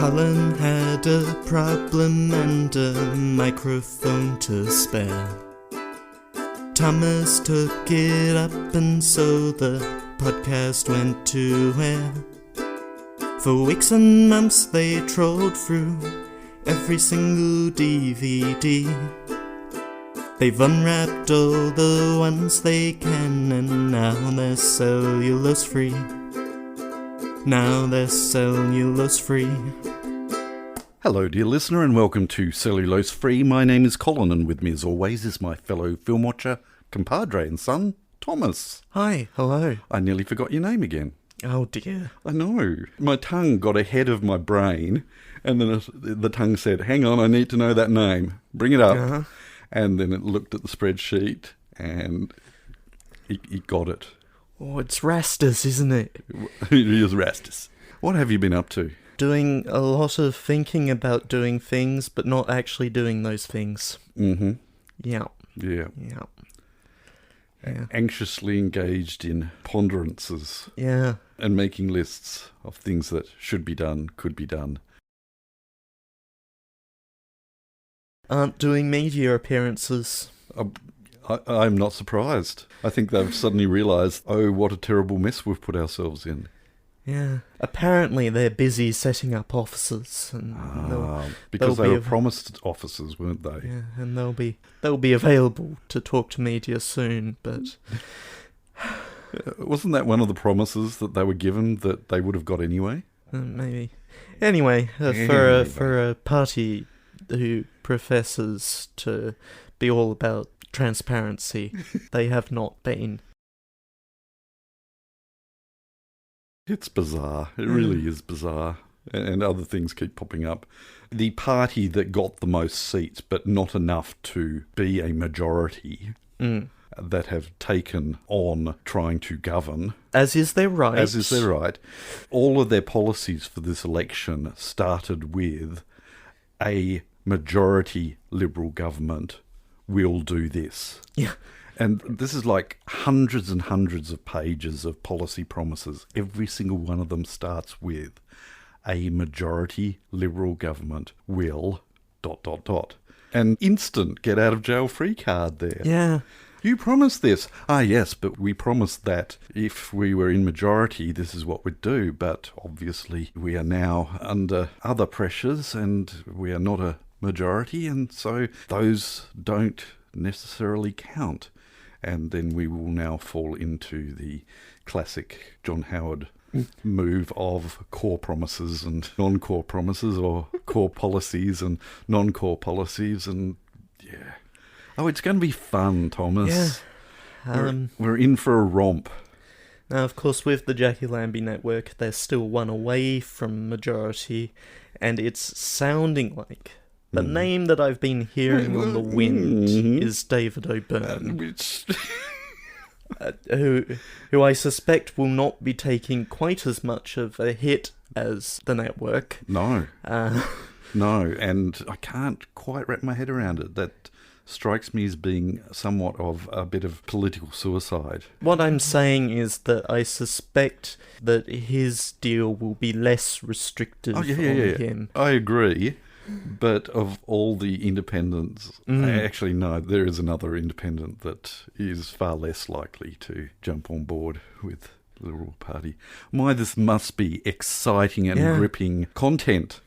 Colin had a problem and a microphone to spare. Thomas took it up and so the podcast went to air. For weeks and months they trawled through every single DVD. They've unwrapped all the ones they can and now they're cellulose free. Now they're cellulose free. Hello dear listener and welcome to Cellulose Free. My name is Colin and with me as always is my fellow film watcher, compadre and son, Thomas. Hi, hello. I nearly forgot your name again. Oh dear. I know. My tongue got ahead of my brain and then the tongue said, hang on, I need to know that name. Bring it up. Uh-huh. And then it looked at the spreadsheet and it got it. Oh, it's Rastus, isn't it? It is Rastus. What have you been up to? Doing a lot of thinking about doing things, but not actually doing those things. Mm-hmm. Yeah. Yeah. Yeah. Yeah. Anxiously engaged in ponderances. Yeah. And making lists of things that should be done, could be done. Aren't doing media appearances. I'm not surprised. I think they've suddenly realised, oh, what a terrible mess we've put ourselves in. Yeah. Apparently they're busy setting up offices, and because they were promised offices, weren't they? Yeah, and they'll be available to talk to media soon. But wasn't that one of the promises that they were given that they would have got anyway? Maybe. Anyway, for a party who professes to be all about transparency, they have not been. It's bizarre. It really is bizarre. And other things keep popping up. The party that got the most seats, but not enough to be a majority, that have taken on trying to govern. As is their right. As is their right. All of their policies for this election started with a majority Liberal government will do this. Yeah. And this is like hundreds and hundreds of pages of policy promises. Every single one of them starts with a majority Liberal government will ... An instant get out of jail free card there. Yeah. You promised this. Ah, yes, but we promised that if we were in majority, this is what we'd do. But obviously we are now under other pressures and we are not a majority. And so those don't necessarily count. And then we will now fall into the classic John Howard move of core promises and non-core promises, or core policies and non-core policies. And yeah. Oh, it's going to be fun, Thomas. Yeah. We're in for a romp. Now, of course, with the Jackie Lambie network, they're still one away from majority, and it's sounding like the name that I've been hearing on the wind is David O'Byrne, who I suspect will not be taking quite as much of a hit as the network. No. No, and I can't quite wrap my head around it. That strikes me as being somewhat of a bit of political suicide. What I'm saying is that I suspect that his deal will be less restrictive on him. I agree. But of all the independents, actually no, there is another independent that is far less likely to jump on board with the Liberal Party. This must be exciting and gripping content.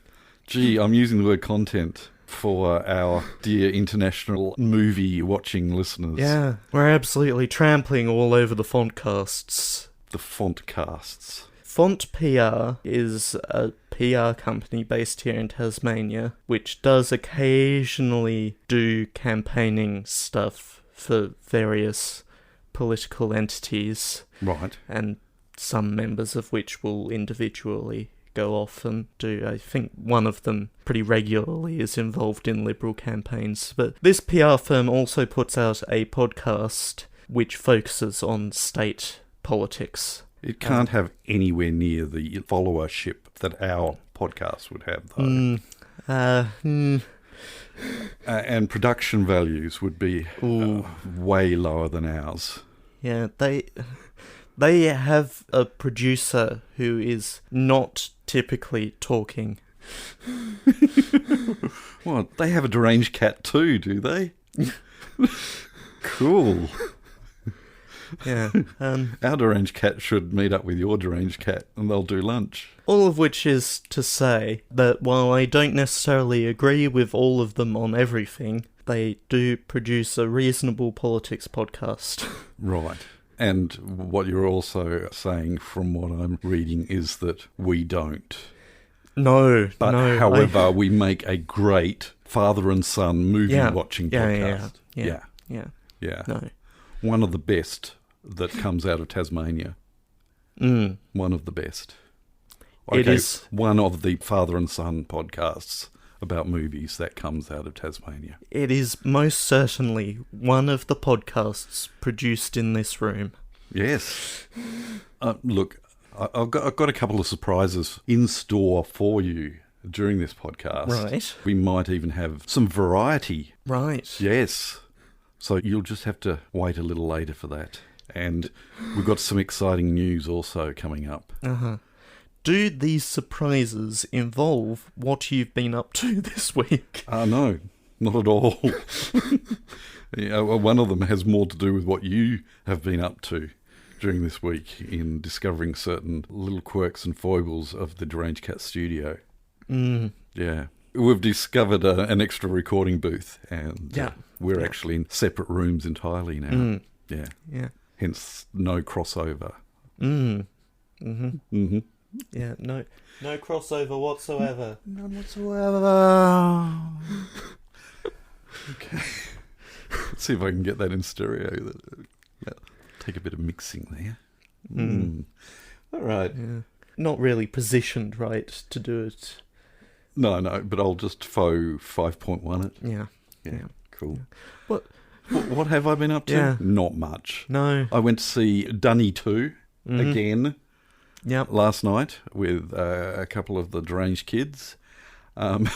Gee, I'm using the word content for our dear international movie-watching listeners. Yeah, we're absolutely trampling all over the fontcasts. The fontcasts. Font PR is a PR company based here in Tasmania, which does occasionally do campaigning stuff for various political entities. Right. And some members of which will individually go off and do. I think one of them pretty regularly is involved in Liberal campaigns. But this PR firm also puts out a podcast which focuses on state politics. It can't have anywhere near the followership that our podcast would have, though. And production values would be way lower than ours. Yeah, they have a producer who is not typically talking. What? They have a deranged cat too, do they? Cool. Yeah. Our deranged cat should meet up with your deranged cat and they'll do lunch. All of which is to say that while I don't necessarily agree with all of them on everything, they do produce a reasonable politics podcast. Right. And what you're also saying from what I'm reading is that we don't. No, But no. however, we make a great father and son movie-watching podcast. Yeah. No. One of the best that comes out of Tasmania. Mm. One of the best. It is. One of the father and son podcasts about movies that comes out of Tasmania. It is most certainly one of the podcasts produced in this room. Yes. Look, I've got a couple of surprises in store for you during this podcast. Right. We might even have some variety. Right. Yes. So you'll just have to wait a little later for that. And we've got some exciting news also coming up. Uh-huh. Do these surprises involve what you've been up to this week? No, not at all. One of them has more to do with what you have been up to during this week in discovering certain little quirks and foibles of the Deranged Cat studio. Mm. Yeah. We've discovered an extra recording booth and we're actually in separate rooms entirely now. Mm. Yeah. Hence, no crossover. Mm. Mm-hmm. Mm-hmm. Yeah, no crossover whatsoever. None whatsoever. Okay. Let's see if I can get that in stereo. Take a bit of mixing there. Mm. All right. Yeah. Not really positioned right to do it. No, but I'll just faux 5.1 it. Yeah. Cool. Yeah. What have I been up to? Yeah. Not much. No. I went to see Dunny 2 again last night with a couple of the deranged kids. And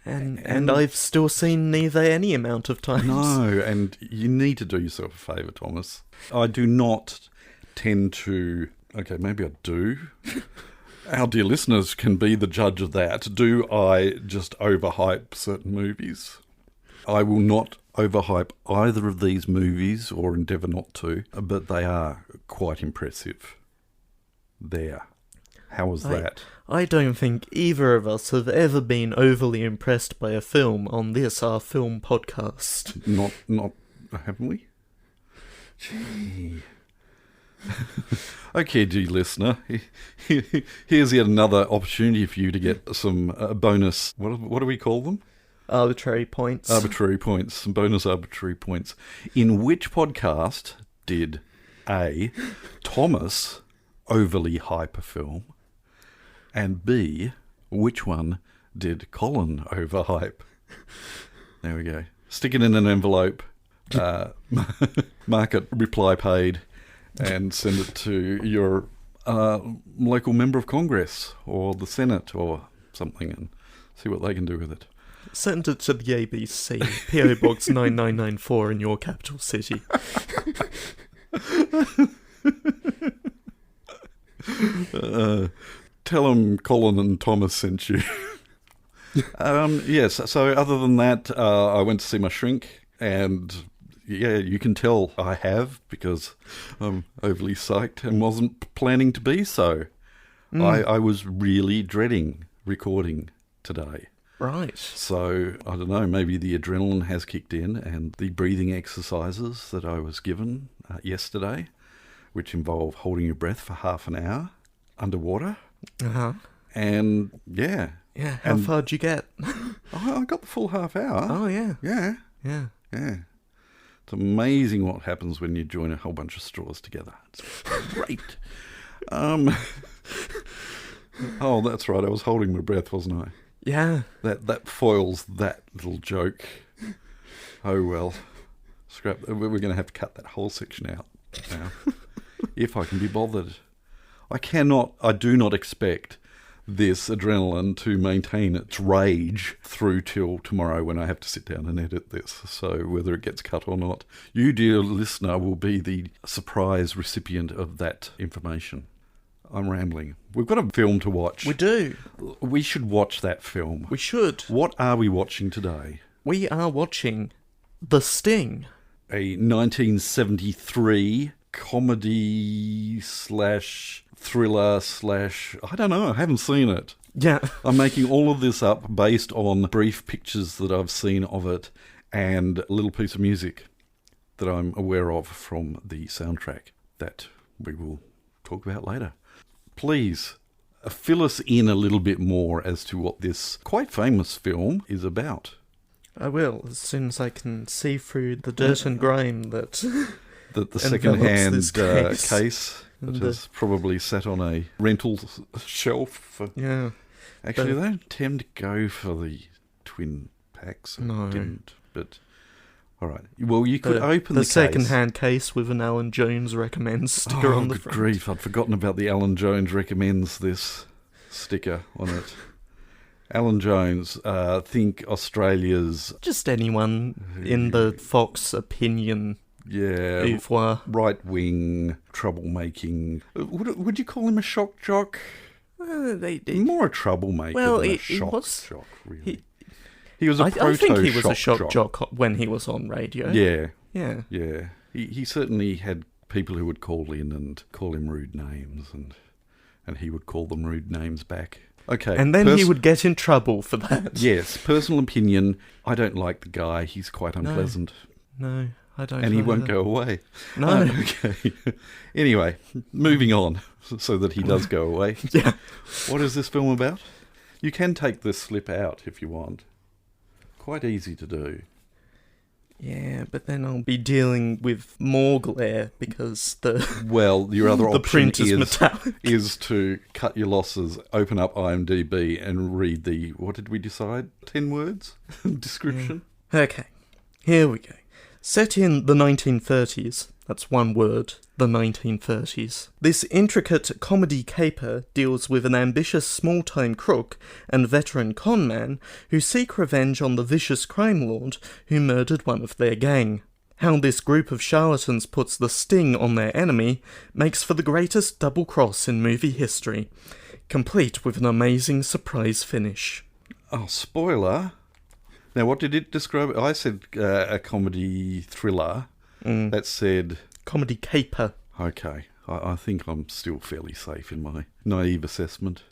I've still seen neither any amount of times. No, and you need to do yourself a favour, Thomas. I do not tend to... Okay, maybe I do. Our dear listeners can be the judge of that. Do I just overhype certain movies? I will not overhype either of these movies, or endeavour not to, but they are quite impressive. There. How was that? I don't think either of us have ever been overly impressed by a film on this, our film podcast. Not, haven't we? Gee. Okay, dear listener, here's yet another opportunity for you to get some bonus, what do we call them? Arbitrary points. Some bonus arbitrary points. In which podcast did A, Thomas overly hype a film, and B, which one did Colin overhype? There we go. Stick it in an envelope, mark it reply paid, and send it to your local member of Congress or the Senate or something and see what they can do with it. Send it to the ABC, PO Box 9994 in your capital city. Tell them Colin and Thomas sent you. Yes, so other than that, I went to see my shrink, and yeah, you can tell I have, because I'm overly psyched and wasn't planning to be so. I was really dreading recording today. Right. So, I don't know, maybe the adrenaline has kicked in, and the breathing exercises that I was given yesterday, which involve holding your breath for half an hour underwater. Uh-huh. And, yeah. Yeah, how far did you get? I got the full half hour. Oh, yeah. Yeah. Yeah. Yeah. It's amazing what happens when you join a whole bunch of straws together. It's great. Oh, that's right. I was holding my breath, wasn't I? Yeah. That foils that little joke. Oh, well. Scrap. We're going to have to cut that whole section out now. If I can be bothered. I do not expect this adrenaline to maintain its rage through till tomorrow when I have to sit down and edit this. So whether it gets cut or not, you, dear listener, will be the surprise recipient of that information. I'm rambling. We've got a film to watch. We do. We should watch that film. We should. What are we watching today? We are watching The Sting. A 1973 comedy slash thriller slash... I don't know, I haven't seen it. Yeah. I'm making all of this up based on brief pictures that I've seen of it and a little piece of music that I'm aware of from the soundtrack that we will talk about later. Please, fill us in a little bit more as to what this quite famous film is about. I will, as soon as I can see through the dirt and grime that... The second-hand case that has probably sat on a rental shelf. Yeah. Actually, they don't tend to go for the twin packs. No. Didn't, but... All right. Well, you could open the case. second-hand case with an Alan Jones recommends sticker on the front. Oh, good grief. I'd forgotten about the Alan Jones recommends this sticker on it. Alan Jones, think Australia's... Just anyone in the Fox opinion oeuvre. Right-wing, troublemaking. Would you call him a shock jock? More a troublemaker than a shock jock, really. He was a I think he was a shock jock jock when he was on radio. Yeah. He certainly had people who would call in and call him rude names, and he would call them rude names back. Okay. And then he would get in trouble for that. Yes, personal opinion, I don't like the guy. He's quite unpleasant. No, I don't. And he won't go away. No. Okay. Anyway, moving on, so that he does go away. Yeah. What is this film about? You can take this slip out if you want. Quite easy to do. Yeah, but then I'll be dealing with more glare because your other the option print is metallic. Is to cut your losses, open up IMDb and read the, what did we decide? 10 words description? Yeah. Okay, here we go. Set in the 1930s, that's one word, the 1930s. This intricate comedy caper deals with an ambitious small-time crook and veteran conman who seek revenge on the vicious crime lord who murdered one of their gang. How this group of charlatans puts the sting on their enemy makes for the greatest double cross in movie history, complete with an amazing surprise finish. Oh, spoiler. Now, what did it describe? I said a comedy thriller. That said... Comedy caper. Okay. I think I'm still fairly safe in my naive assessment.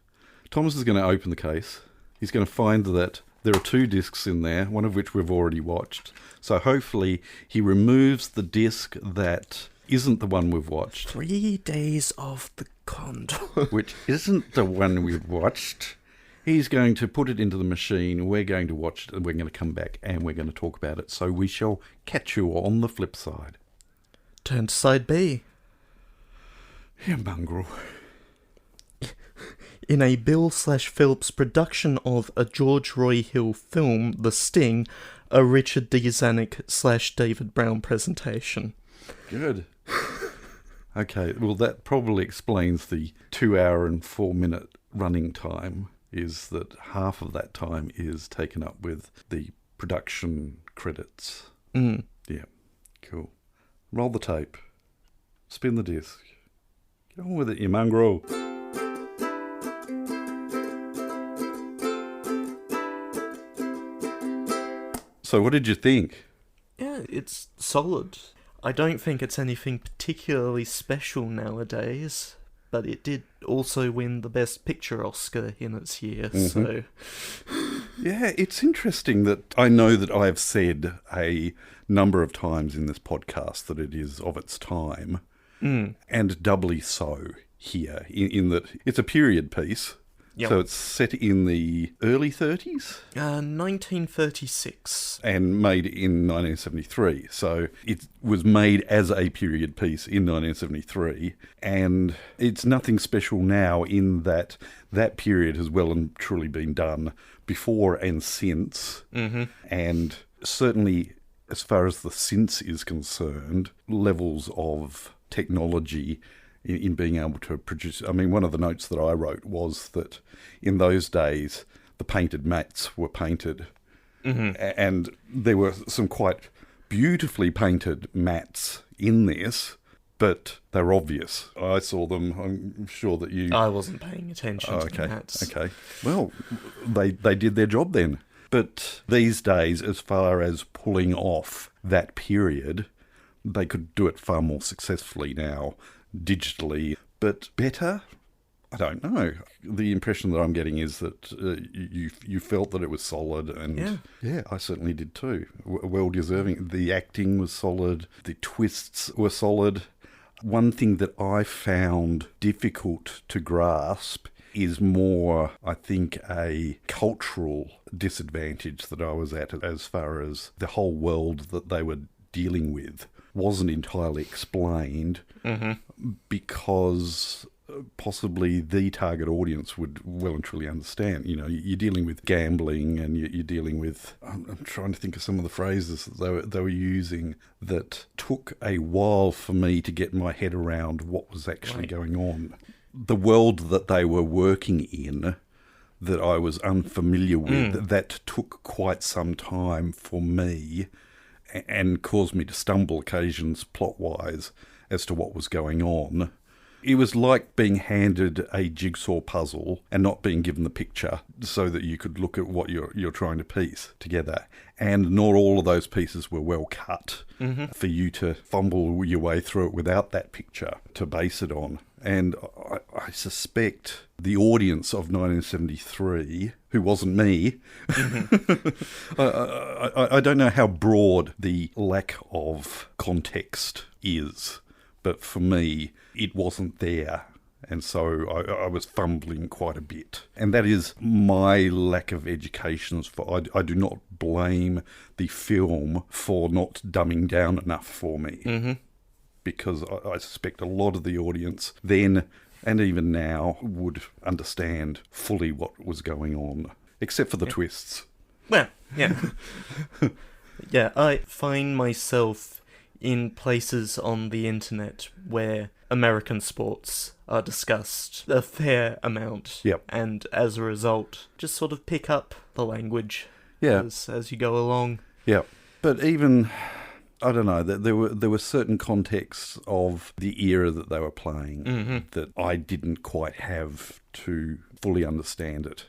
Thomas is going to open the case. He's going to find that there are 2 discs in there, one of which we've already watched. So hopefully he removes the disc that isn't the one we've watched. 3 Days of the Condor. Which isn't the one we've watched. He's going to put it into the machine, we're going to watch it, and we're going to come back and we're going to talk about it. So we shall catch you on the flip side. Turn to side B. You mongrel. In a Bill/Phillips production of a George Roy Hill film, The Sting, a Richard D. Zanuck/David Brown presentation. Good. Okay, well that probably explains the 2 hour and 4 minute running time, is that half of that time is taken up with the production credits. Yeah, cool. Roll the tape. Spin the disc. Get on with it, you mongrel. So what did you think? Yeah, it's solid. I don't think it's anything particularly special nowadays, but it did also win the Best Picture Oscar in its year, so... Yeah, it's interesting that I know that I have said a number of times in this podcast that it is of its time, and doubly so here, in that it's a period piece. Yep. So it's set in the early 30s? 1936. And made in 1973. So it was made as a period piece in 1973. And it's nothing special now in that that period has well and truly been done before and since. And certainly, as far as the since is concerned, levels of technology in being able to produce... I mean, one of the notes that I wrote was that in those days, the painted mats were painted. And there were some quite beautifully painted mats in this, but they're obvious. I saw them. I'm sure that you... I wasn't paying attention to that. Okay. Well, they did their job then. But these days, as far as pulling off that period, they could do it far more successfully now, digitally. But better? I don't know. The impression that I'm getting is that you felt that it was solid, and yeah, I certainly did too. Well deserving. The acting was solid. The twists were solid. One thing that I found difficult to grasp is more, I think, a cultural disadvantage that I was at as far as the whole world that they were dealing with wasn't entirely explained because possibly the target audience would well and truly understand. You know, you're dealing with gambling, and you're dealing with... I'm trying to think of some of the phrases that they were using that took a while for me to get my head around what was actually going on. The world that they were working in that I was unfamiliar with, that took quite some time for me and caused me to stumble occasions plot-wise as to what was going on. It was like being handed a jigsaw puzzle and not being given the picture so that you could look at what you're trying to piece together. And not all of those pieces were well cut for you to fumble your way through it without that picture to base it on. And I suspect the audience of 1973, who wasn't me, I don't know how broad the lack of context is, but for me, it wasn't there. And so I was fumbling quite a bit. And that is my lack of education. I do not blame the film for not dumbing down enough for me. Because I suspect a lot of the audience then and even now would understand fully what was going on, except for the twists. Well, yeah. Yeah, I find myself in places on the internet where American sports are discussed a fair amount. Yep. And as a result, just sort of pick up the language as you go along. Yeah. But even... I don't know, there were certain contexts of the era that they were playing that I didn't quite have to fully understand it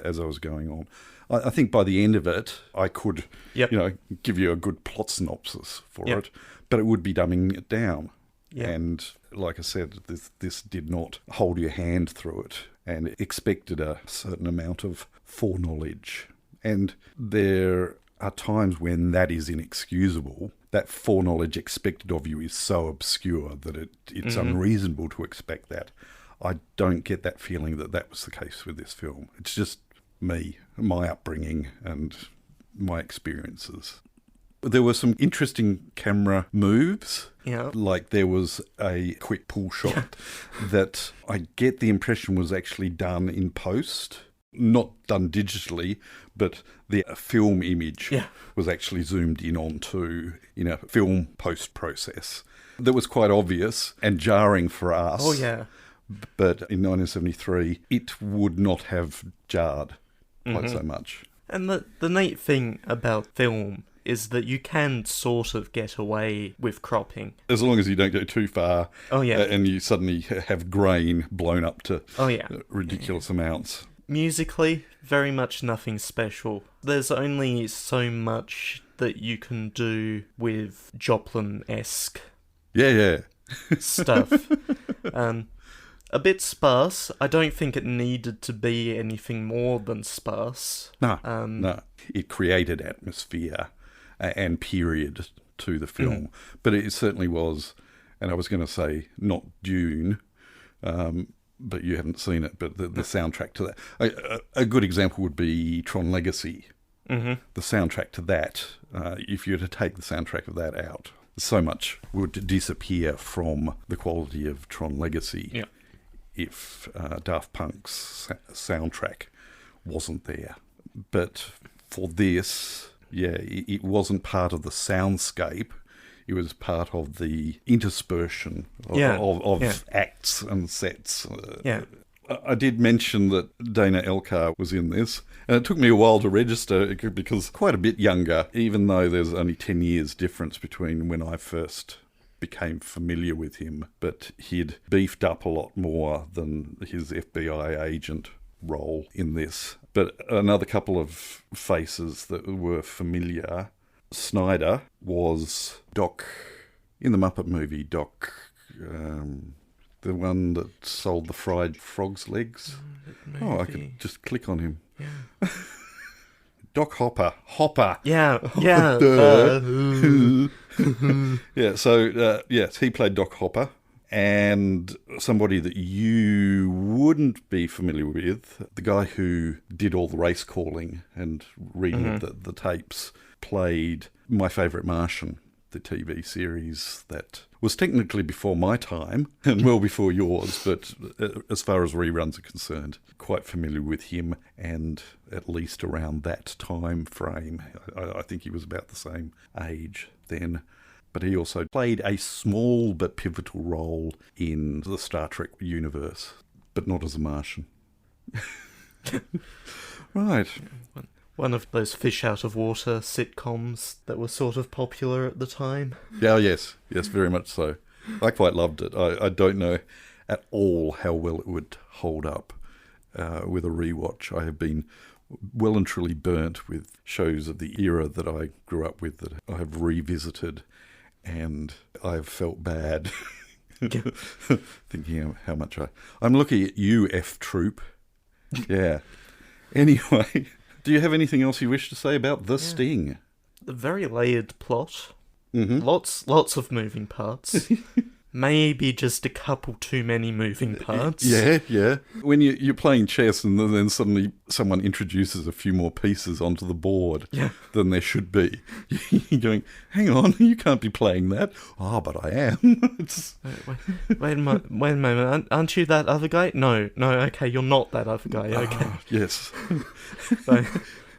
as I was going on. I think by the end of it, I could, give you a good plot synopsis for it, but it would be dumbing it down. Yep. And like I said, this did not hold your hand through it and expected a certain amount of foreknowledge. And there are times when that is inexcusable. That foreknowledge expected of you is so obscure that it's unreasonable to expect that. I don't get that feeling that was the case with this film. It's just me, my upbringing, and my experiences. There were some interesting camera moves. Yeah. Like there was a quick pull shot that I get the impression was actually done in post. Not done digitally, but the film image was actually zoomed in onto film post-process. That was quite obvious and jarring for us. Oh, yeah. But in 1973, it would not have jarred quite so much. And the neat thing about film is that you can sort of get away with cropping. As long as you don't go too far and you suddenly have grain blown up to ridiculous amounts. Musically, very much nothing special. There's only so much that you can do with Joplin-esque stuff. A bit sparse. I don't think it needed to be anything more than sparse. No. It created atmosphere and period to the film. But it certainly was, and I was going to say, not Dune, but you haven't seen it, but the soundtrack to that. A good example would be Tron Legacy. The soundtrack to that, if you were to take the soundtrack of that out, so much would disappear from the quality of Tron Legacy if Daft Punk's soundtrack wasn't there. But for this, it wasn't part of the soundscape. It was part of the interspersion of acts and sets. I did mention that Dana Elkar was in this, and it took me a while to register because quite a bit younger, even though there's only 10 years difference between when I first became familiar with him, but he'd beefed up a lot more than his FBI agent role in this. But another couple of faces that were familiar. Snyder was Doc in the Muppet movie. Doc, the one that sold the fried frog's legs. Oh, I could just click on him. Yeah. Doc Hopper. Hopper. Yeah. Yeah, so, yes, he played Doc Hopper. And somebody that you wouldn't be familiar with, the guy who did all the race calling and reading the tapes, played My Favourite Martian, the TV series that was technically before my time and well before yours, but as far as reruns are concerned, quite familiar with him, and at least around that time frame. I think he was about the same age then. But he also played a small but pivotal role in the Star Trek universe, but not as a Martian. Right. One of those fish out of water sitcoms that were sort of popular at the time. Yeah, yes, very much so. I quite loved it. I don't know at all how well it would hold up with a rewatch. I have been well and truly burnt with shows of the era that I grew up with that I have revisited. And I've felt bad thinking of how much I'm looking at you, F Troop. Yeah. Anyway, do you have anything else you wish to say about The Sting? A very layered plot. Mm-hmm. Lots of moving parts. Maybe just a couple too many moving parts. Yeah. When you're playing chess and then suddenly someone introduces a few more pieces onto the board than there should be, you're going, hang on, you can't be playing that. Oh, but I am. Wait a moment. Aren't you that other guy? No, okay, you're not that other guy. Okay. Yes.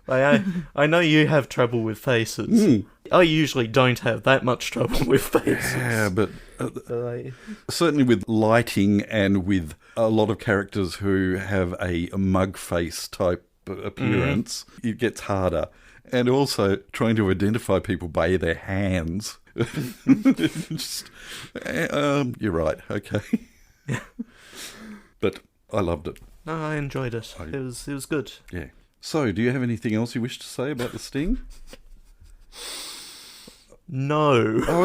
I know you have trouble with faces. I usually don't have that much trouble with faces. Yeah, but certainly with lighting and with a lot of characters who have a mug face type appearance, it gets harder. And also trying to identify people by their hands. You're right, okay. But I loved it. No, I enjoyed it. It was good. Yeah. So, do you have anything else you wish to say about The Sting? No. I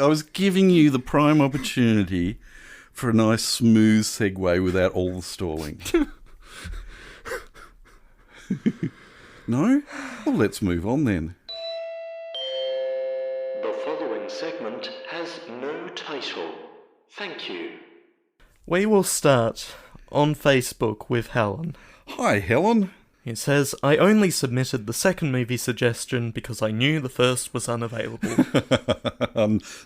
was giving you the prime opportunity for a nice smooth segue without all the stalling. No? Well, let's move on then. The following segment has no title. Thank you. We will start on Facebook with Helen. Hi, Helen. It says, I only submitted the second movie suggestion because I knew the first was unavailable.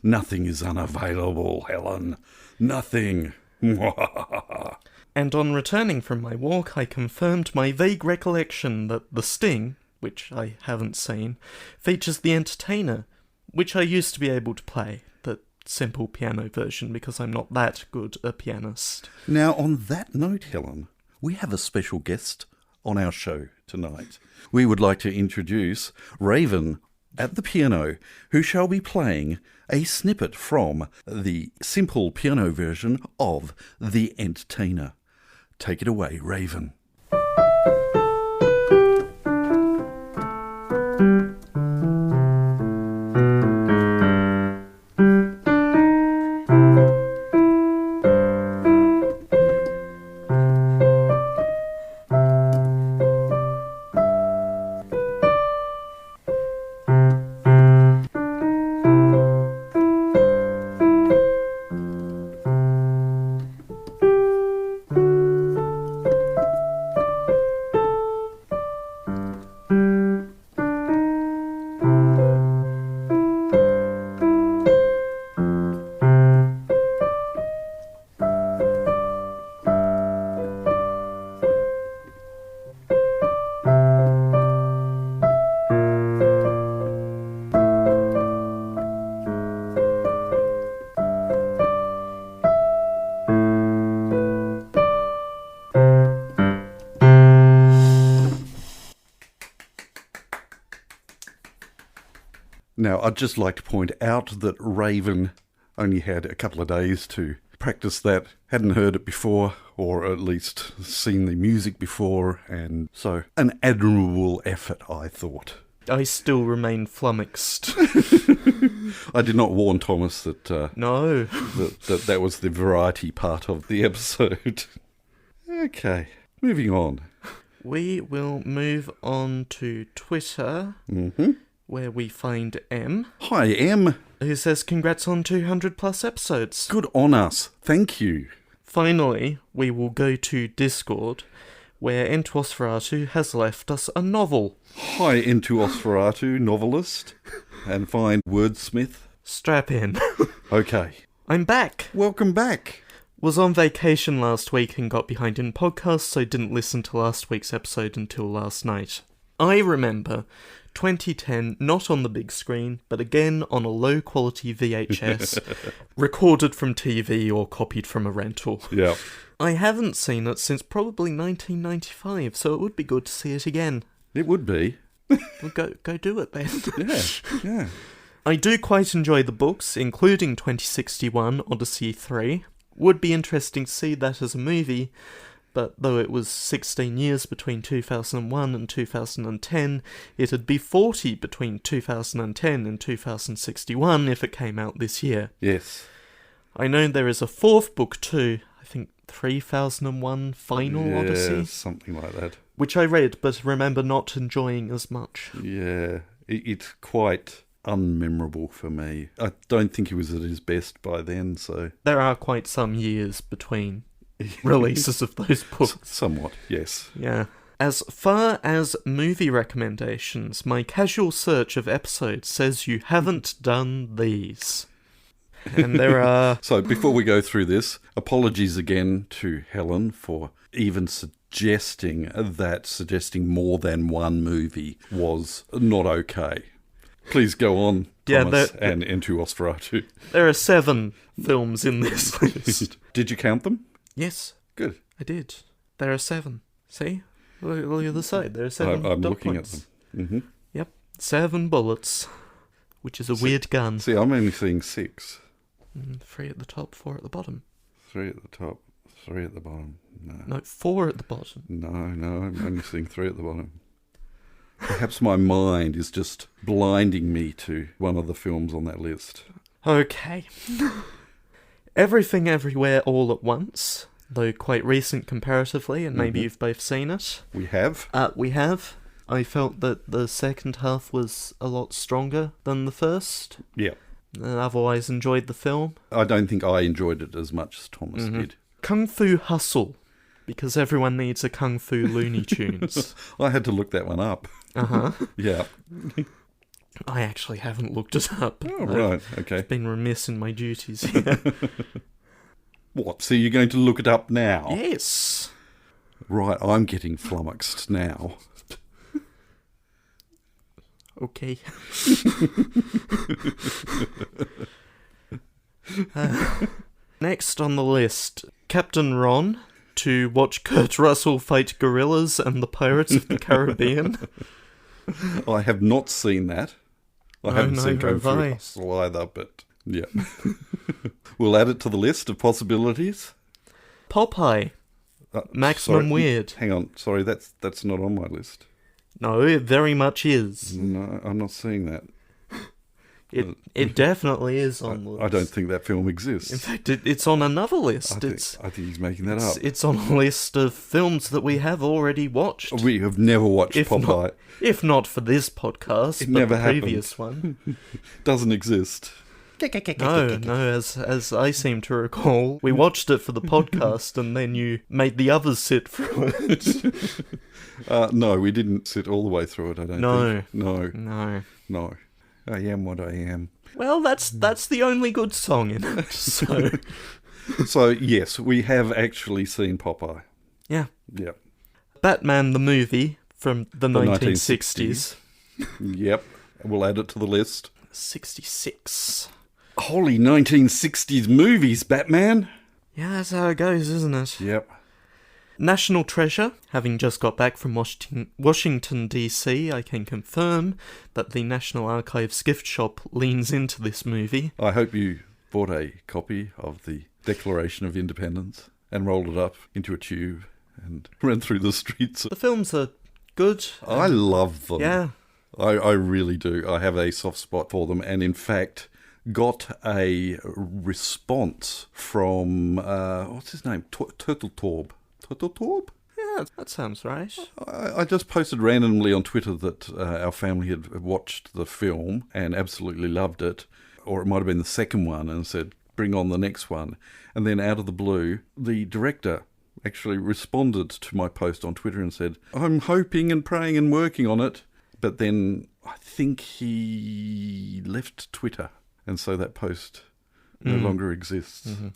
Nothing is unavailable, Helen. Nothing. And on returning from my walk, I confirmed my vague recollection that The Sting, which I haven't seen, features The Entertainer, which I used to be able to play, the simple piano version, because I'm not that good a pianist. Now, on that note, Helen, we have a special guest on our show tonight. We would like to introduce Raven at the piano, who shall be playing a snippet from the simple piano version of The Entertainer. Take it away, Raven. Now, I'd just like to point out that Raven only had a couple of days to practice that. Hadn't heard it before, or at least seen the music before, and so an admirable effort, I thought. I still remain flummoxed. I did not warn Thomas that No. that was the variety part of the episode. Okay, moving on. We will move on to Twitter, where we find M, Hi, Em. who says congrats on 200 plus episodes. Good on us. Thank you. Finally, we will go to Discord, where Entwosferatu has left us a novel. Hi, Into Osferatu, novelist, and fine wordsmith. Strap in. Okay. I'm back. Welcome back. Was on vacation last week and got behind in podcasts, so didn't listen to last week's episode until last night. I remember 2010, not on the big screen, but again on a low-quality VHS, recorded from TV or copied from a rental. Yeah. I haven't seen it since probably 1995, so it would be good to see it again. It would be. Well, go do it then. Yeah. I do quite enjoy the books, including 2061, Odyssey 3. Would be interesting to see that as a movie, but though it was 16 years between 2001 and 2010, it'd be 40 between 2010 and 2061 if it came out this year. Yes. I know there is a fourth book too, I think 3001 Final Odyssey, Something like that. which I read but remember not enjoying as much. Yeah. It's quite unmemorable for me. I don't think he was at his best by then, so... There are quite some years between releases of those books. Somewhat, yes. Yeah. As far as movie recommendations, my casual search of episodes says you haven't done these. And there are... So before we go through this, apologies again to Helen for even suggesting more than one movie was not okay. Please go on, Thomas, and Into Osferatu. There are 7 films in this list. Did you count them? Yes, Good. I did. There are 7. See? Look at the side. There are 7 I'm dot looking points. at them. Mm-hmm. Yep. 7 bullets, which is a weird gun. See, I'm only seeing 6. 3 at the top, 4 at the bottom. 3 at the top, 3 at the bottom. No, 4 at the bottom. No, I'm only seeing 3 at the bottom. Perhaps my mind is just blinding me to one of the films on that list. Okay. Everything Everywhere All at Once, though quite recent comparatively, and maybe you've both seen it. We have? We have. I felt that the second half was a lot stronger than the first. Yeah. And otherwise enjoyed the film. I don't think I enjoyed it as much as Thomas did. Kung Fu Hustle, because everyone needs a Kung Fu Looney Tunes. I had to look that one up. Uh-huh. Yeah. I actually haven't looked it up. Oh, right, okay. I've been remiss in my duties here. What, so you're going to look it up now? Yes. Right, I'm getting flummoxed now. Okay. Next on the list, Captain Ron to watch Kurt Russell fight gorillas and the Pirates of the Caribbean. I have not seen that. I haven't seen Kung Fu I. Hustle either, but yeah. We'll add it to the list of possibilities. Popeye, Maximum sorry, Weird. Hang on, sorry, that's not on my list. No, it very much is. No, I'm not seeing that. It definitely is on the list. I don't think that film exists. In fact, it's on another list. I think he's making that up. It's on a list of films that we have already watched. We have never watched Popeye. If not for this podcast, It but never the happened. previous one. Doesn't exist. No, as I seem to recall, we watched it for the podcast and then you made the others sit through it. No, we didn't sit all the way through it, I don't think. No. I am what I am. Well, that's the only good song in it, so... So, yes, we have actually seen Popeye. Yeah. Yeah. Batman the movie from the 1960s. Yep. We'll add it to the list. 66. Holy 1960s movies, Batman! Yeah, that's how it goes, isn't it? Yep. National Treasure. Having just got back from Washington, D.C., I can confirm that the National Archives gift shop leans into this movie. I hope you bought a copy of the Declaration of Independence and rolled it up into a tube and ran through the streets. The films are good. I love them. Yeah. I really do. I have a soft spot for them, and in fact got a response from, what's his name? Turtletorb. Turtletorb? Yeah, that sounds right. I just posted randomly on Twitter that our family had watched the film and absolutely loved it, or it might have been the second one, and said, bring on the next one. And then out of the blue, the director actually responded to my post on Twitter and said, I'm hoping and praying and working on it. But then I think he left Twitter, and so that post no longer exists. Mm-hmm.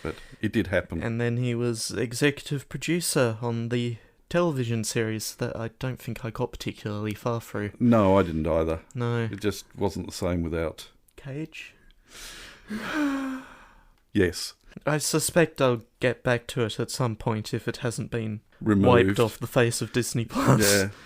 But it did happen. And then he was executive producer on the television series that I don't think I got particularly far through. No, I didn't either. No. It just wasn't the same without... Cage? Yes. I suspect I'll get back to it at some point if it hasn't been removed, wiped off the face of Disney+.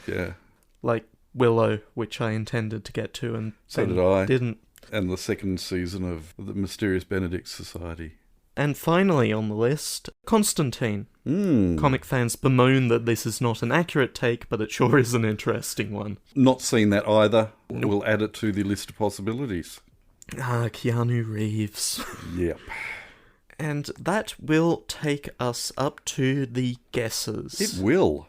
Yeah. Like Willow, which I intended to get to and so did I. Didn't. And the second season of The Mysterious Benedict Society. And finally on the list, Constantine. Comic fans bemoan that this is not an accurate take, but it sure is an interesting one. Not seen that either. We'll add it to the list of possibilities. Keanu Reeves. Yep. And that will take us up to the guesses. It will.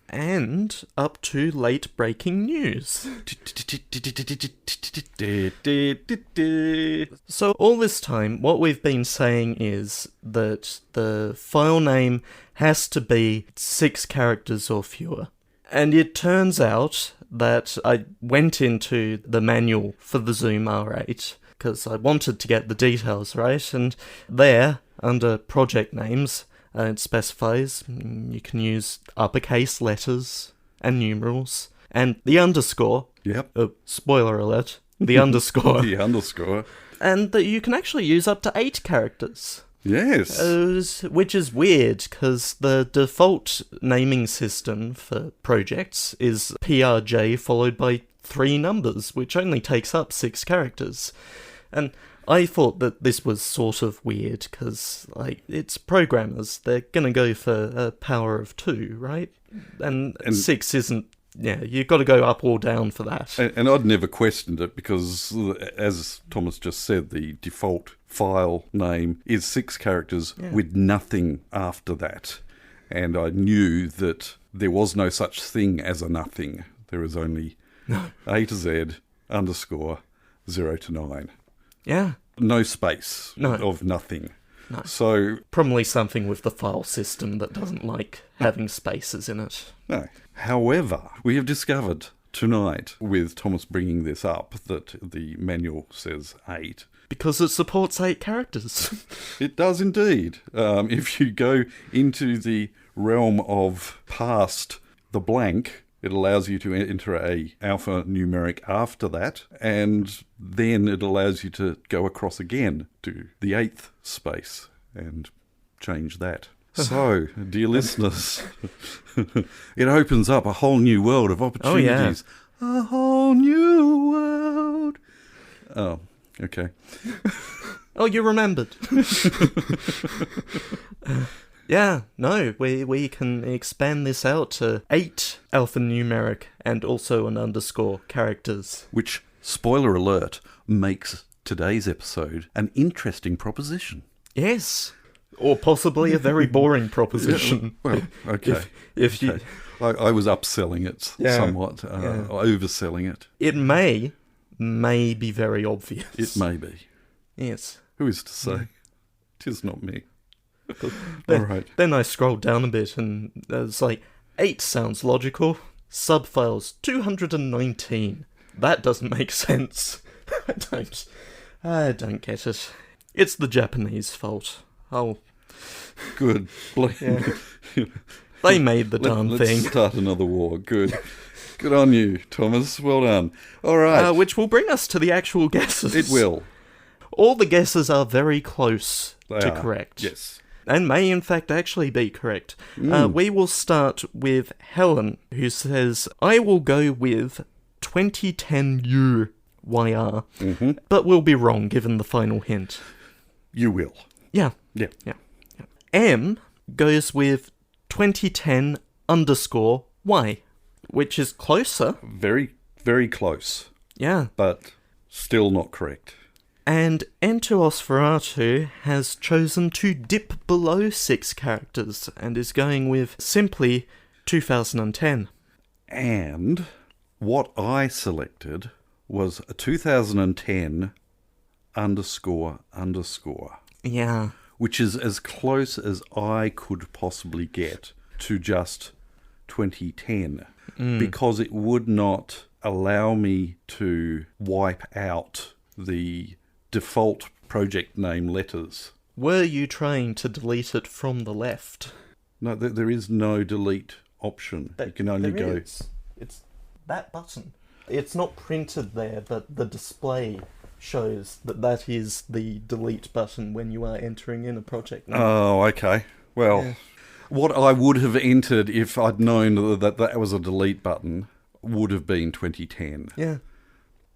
And up to late breaking news. So all this time, what we've been saying is that the file name has to be 6 characters or fewer. And it turns out that I went into the manual for the Zoom R8 because I wanted to get the details right, and there, under project names, it specifies you can use uppercase letters and numerals, and the underscore. Yep. Spoiler alert. The underscore. The underscore. And that you can actually use up to 8 characters. Yes. Which is weird, because the default naming system for projects is PRJ followed by 3 numbers, which only takes up 6 characters. And I thought that this was sort of weird, because, it's programmers. They're going to go for a power of 2, right? And 6 isn't... Yeah, you've got to go up or down for that. And I'd never questioned it, because, as Thomas just said, the default file name is 6 characters with nothing after that. And I knew that there was no such thing as a nothing. There was only A to Z underscore 0 to 9. Yeah. No space of nothing. No. So probably something with the file system that doesn't like having spaces in it. No. However, we have discovered tonight, with Thomas bringing this up, that the manual says 8. Because it supports 8 characters. It does indeed. If you go into the realm of past the blank, it allows you to enter a alphanumeric after that, and then it allows you to go across again to the 8th space and change that. So, dear listeners, it opens up a whole new world of opportunities. Oh, yeah. A whole new world. Oh, okay. Oh, you remembered. Yeah, no, we can expand this out to 8 alphanumeric and also an underscore characters. Which, spoiler alert, makes today's episode an interesting proposition. Yes. Or possibly a very boring proposition. Well, okay. If you... I was upselling it somewhat, overselling it. It may be very obvious. It may be. Yes. Who is to say? 'Tis not me. All right. Then I scrolled down a bit and it's 8 sounds logical. Subfiles 219. That doesn't make sense. I don't get it. It's the Japanese fault. Oh. Good. Yeah. They made the darn thing. Let's start another war. Good. Good on you, Thomas. Well done. All right. Which will bring us to the actual guesses. It will. All the guesses are very close to correct. Yes. And may in fact actually be correct. We will start with Helen, who says, I will go with 2010 UYR, but we'll be wrong given the final hint. You will. Yeah. Yeah. Yeah. M goes with 2010_Y, which is closer. Very, very close, Yeah. but still not correct. And Entuos Ferratu has chosen to dip below 6 characters and is going with simply 2010. And what I selected was a 2010 __, Yeah. which is as close as I could possibly get to just 2010, because it would not allow me to wipe out the default project name letters. Were you trying to delete it from the left? No, there is no delete option. You can only go... It's that button. It's not printed there, but the display shows that is the delete button when you are entering in a project name. Oh, okay. Well, Yeah. what I would have entered if I'd known that was a delete button would have been 2010. Yeah.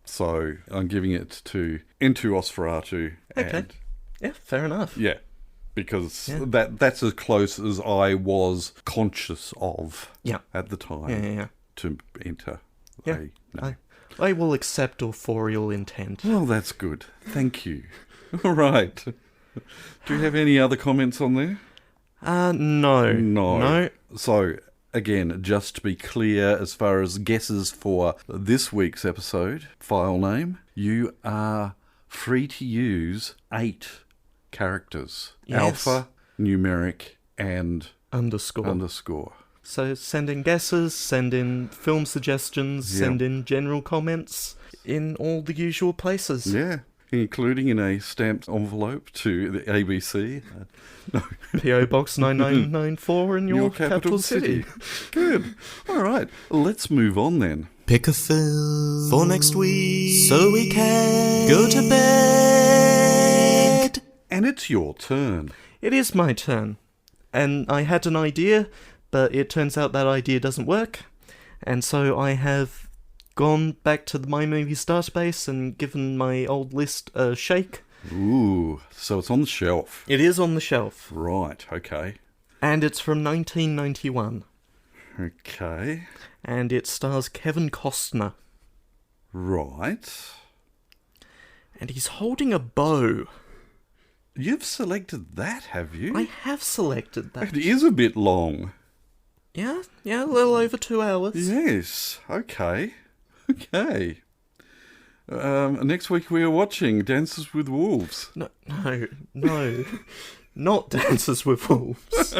So I'm giving it to Entuos Ferratu. Okay. Yeah, fair enough. Yeah, because Yeah. that's as close as I was conscious of Yeah. at the time Yeah. to enter. Yeah. I will accept authorial intent. Well, that's good. Thank you. All right. Do you have any other comments on there? No. No. So, again, just to be clear, as far as guesses for this week's episode, file name, you are free to use 8 characters. Yes. Alpha, numeric, and _. So send in guesses, send in film suggestions, Yeah. send in general comments in all the usual places. Yeah, including in a stamped envelope to the ABC. P.O. Box 9994 in your capital city. Good. All right, let's move on then. Pick a film for next week so we can go to bed. And it's your turn. It is my turn. And I had an idea, but it turns out that idea doesn't work. And so I have gone back to the My Movies database and given my old list a shake. Ooh, so it's on the shelf. It is on the shelf. Right, okay. And it's from 1991. Okay. And it stars Kevin Costner. Right. And he's holding a bow. You've selected that, have you? I have selected that. It is a bit long. Yeah, a little over 2 hours. Yes, okay. Okay. Next week we are watching Dances with Wolves. No. Not Dances with Wolves.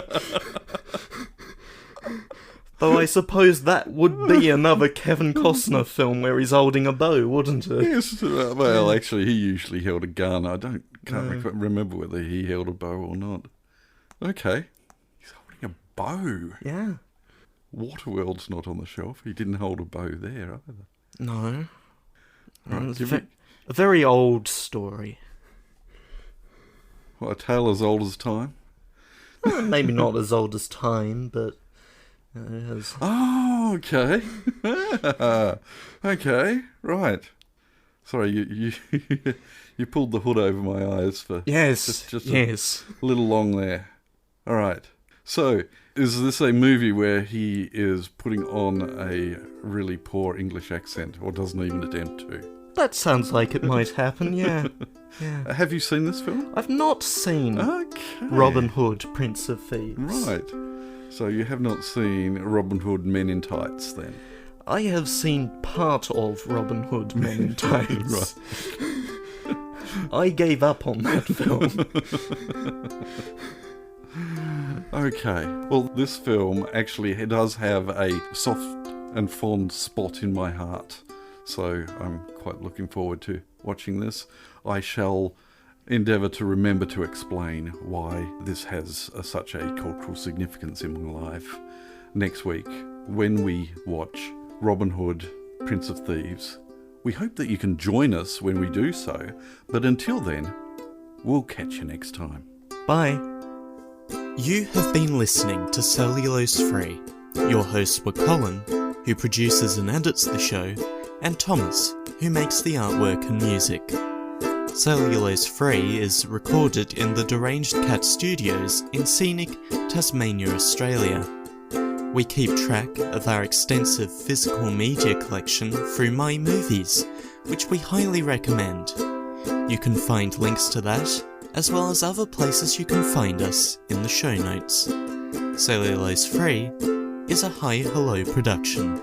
Though I suppose that would be another Kevin Costner film where he's holding a bow, wouldn't it? Yes, well, actually, he usually held a gun. I can't remember whether he held a bow or not. Okay. He's holding a bow. Yeah. Waterworld's not on the shelf. He didn't hold a bow there either. No. Right, It's a very old story. What, a tale as old as time? Maybe not as old as time, but... it has... Oh, okay. Okay, right. Sorry, you pulled the hood over my eyes for... Yes, just yes. a little long there. All right. So, is this a movie where he is putting on a really poor English accent, or doesn't even attempt to? That sounds like it might happen, yeah. Yeah. Have you seen this film? I've not seen Okay. Robin Hood, Prince of Thieves. Right. So you have not seen Robin Hood Men in Tights, then? I have seen part of Robin Hood Men in Tights. Right. I gave up on that film. Okay. Well, this film actually does have a soft and fond spot in my heart. So I'm quite looking forward to watching this. I shall endeavour to remember to explain why this has such a cultural significance in my life next week when we watch Robin Hood, Prince of Thieves. We hope that you can join us when we do so, but until then, we'll catch you next time. Bye. You have been listening to Cellulose Free. Your hosts were Colin, who produces and edits the show, and Thomas, who makes the artwork and music. Cellulose Free is recorded in the Deranged Cat Studios in scenic Tasmania, Australia. We keep track of our extensive physical media collection through My Movies, which we highly recommend. You can find links to that, as well as other places you can find us in the show notes. Cellulose Free is a Hi Hello production.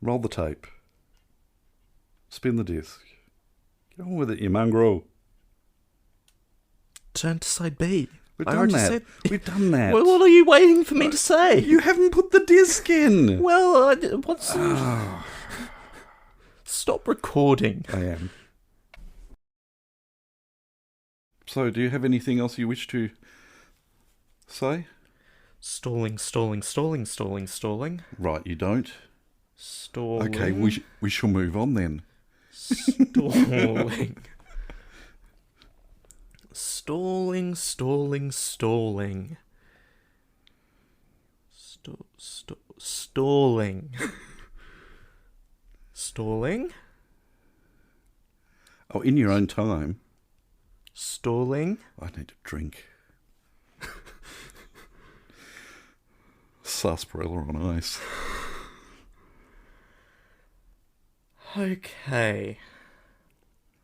Roll the tape. Spin the disc. Get on with it, you mongrel. Turn to side B. We've I done already that. said- We've done that. Well, what are you waiting for me to say? You haven't put the disc in. Well, what's... Stop recording. I am. So, do you have anything else you wish to say? Stalling. Right, you don't. Stalling. Okay, we shall move on then. Stalling. Stalling. Stalling. Stalling? Oh, in your own time. Stalling? I need a drink. Sarsaparilla on ice. Okay.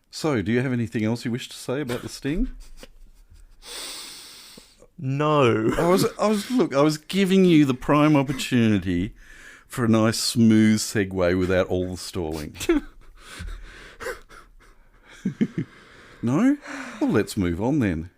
So, do you have anything else you wish to say about the sting? No. I was giving you the prime opportunity for a nice smooth segue without all the stalling. No? Well, let's move on then.